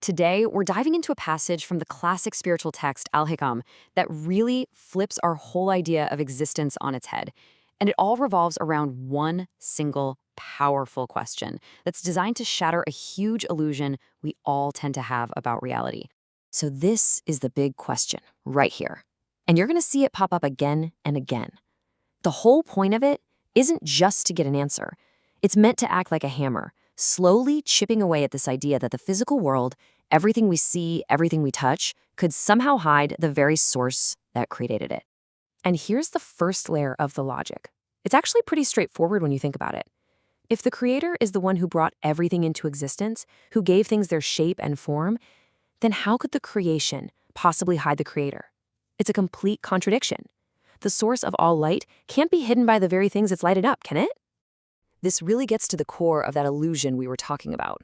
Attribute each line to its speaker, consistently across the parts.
Speaker 1: Today, we're diving into a passage from the classic spiritual text, Al-Hikam, that really flips our whole idea of existence on its head. And it all revolves around one single, powerful question that's designed to shatter a huge illusion we all tend to have about reality. So this is the big question, right here. And you're going to see it pop up again and again. The whole point of it isn't just to get an answer. It's meant to act like a hammer, slowly chipping away at this idea that the physical world, everything we see, everything we touch, could somehow hide the very source that created it. And here's the first layer of the logic. It's actually pretty straightforward when you think about it. If the creator is the one who brought everything into existence, who gave things their shape and form, then how could the creation possibly hide the creator? It's a complete contradiction. The source of all light can't be hidden by the very things it's lighted up, can it? This really gets to the core of that illusion we were talking about.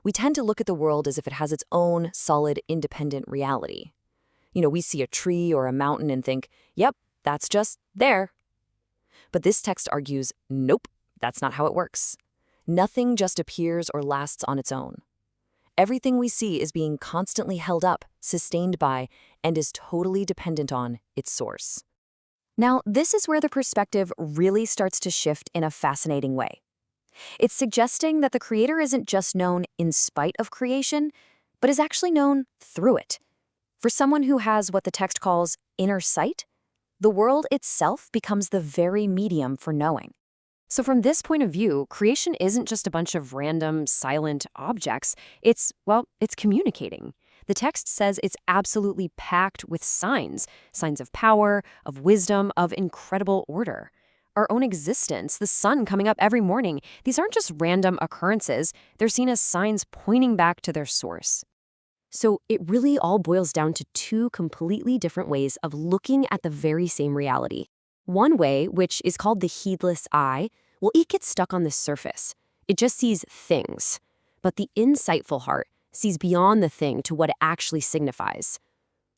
Speaker 1: We tend to look at the world as if it has its own solid, independent reality. We see a tree or a mountain and think, yep, that's just there. But this text argues, nope, that's not how it works. Nothing just appears or lasts on its own. Everything we see is being constantly held up, sustained by, and is totally dependent on its source. Now, this is where the perspective really starts to shift in a fascinating way. It's suggesting that the creator isn't just known in spite of creation, but is actually known through it. For someone who has what the text calls inner sight, the world itself becomes the very medium for knowing. So from this point of view, creation isn't just a bunch of random, silent objects. It's communicating. The text says it's absolutely packed with signs of power, of wisdom, of incredible order. Our own existence, the sun coming up every morning, these aren't just random occurrences. They're seen as signs pointing back to their source. So it really all boils down to two completely different ways of looking at the very same reality. One way, which is called the heedless eye, it gets stuck on the surface. It just sees things. But the insightful heart sees beyond the thing to what it actually signifies.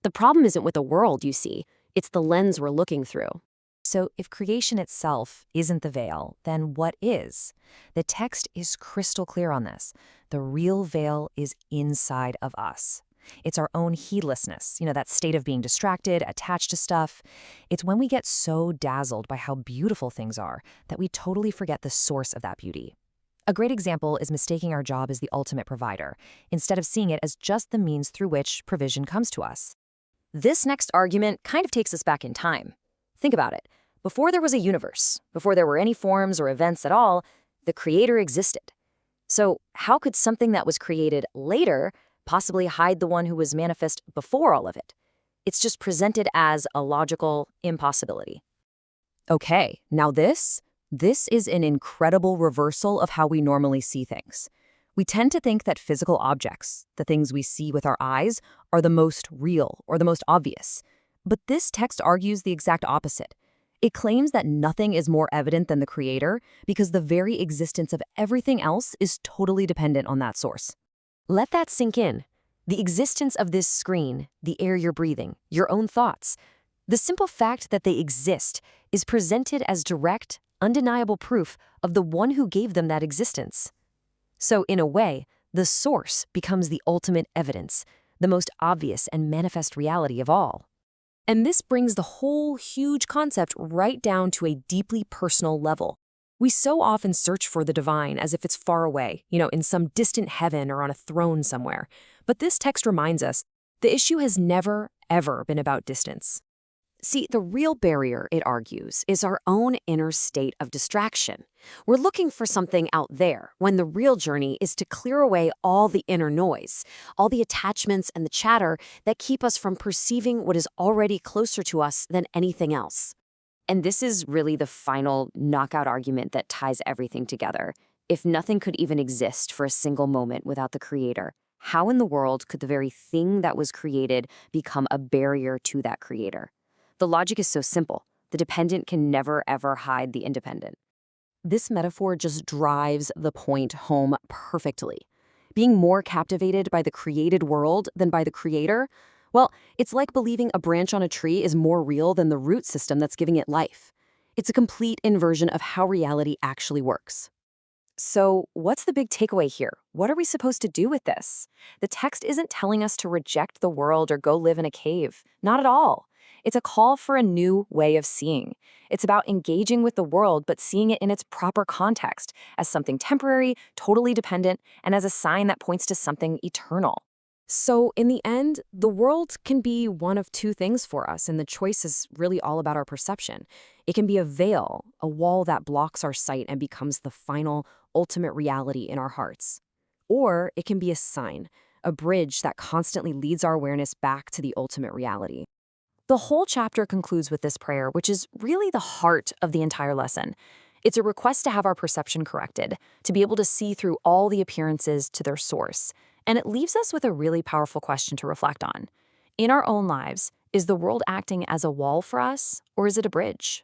Speaker 1: The problem isn't with the world you see, it's the lens we're looking through. So if creation itself isn't the veil, then what is? The text is crystal clear on this. The real veil is inside of us. It's our own heedlessness, that state of being distracted, attached to stuff. It's when we get so dazzled by how beautiful things are that we totally forget the source of that beauty. A great example is mistaking our job as the ultimate provider, instead of seeing it as just the means through which provision comes to us. This next argument kind of takes us back in time. Think about it. Before there was a universe, before there were any forms or events at all, the creator existed. So how could something that was created later possibly hide the one who was manifest before all of it? It's just presented as a logical impossibility. Okay, now this is an incredible reversal of how we normally see things. We tend to think that physical objects, the things we see with our eyes, are the most real or the most obvious. But this text argues the exact opposite. It claims that nothing is more evident than the creator because the very existence of everything else is totally dependent on that source. Let that sink in. The existence of this screen, the air you're breathing, your own thoughts, the simple fact that they exist is presented as direct, undeniable proof of the one who gave them that existence. So in a way, the source becomes the ultimate evidence, the most obvious and manifest reality of all. And this brings the whole huge concept right down to a deeply personal level. We so often search for the divine as if it's far away, in some distant heaven or on a throne somewhere. But this text reminds us, the issue has never, ever been about distance. See, the real barrier, it argues, is our own inner state of distraction. We're looking for something out there, when the real journey is to clear away all the inner noise, all the attachments and the chatter that keep us from perceiving what is already closer to us than anything else. And this is really the final knockout argument that ties everything together. If nothing could even exist for a single moment without the creator, how in the world could the very thing that was created become a barrier to that creator? The logic is so simple. The dependent can never, ever hide the independent. This metaphor just drives the point home perfectly. Being more captivated by the created world than by the creator, it's like believing a branch on a tree is more real than the root system that's giving it life. It's a complete inversion of how reality actually works. So, what's the big takeaway here? What are we supposed to do with this? The text isn't telling us to reject the world or go live in a cave. Not at all. It's a call for a new way of seeing. It's about engaging with the world, but seeing it in its proper context, as something temporary, totally dependent, and as a sign that points to something eternal. So, in the end, the world can be one of two things for us, and the choice is really all about our perception. It can be a veil, a wall that blocks our sight and becomes the final, ultimate reality in our hearts. Or it can be a sign, a bridge that constantly leads our awareness back to the ultimate reality. The whole chapter concludes with this prayer, which is really the heart of the entire lesson. It's a request to have our perception corrected, to be able to see through all the appearances to their source. And it leaves us with a really powerful question to reflect on. In our own lives, is the world acting as a wall for us, or is it a bridge?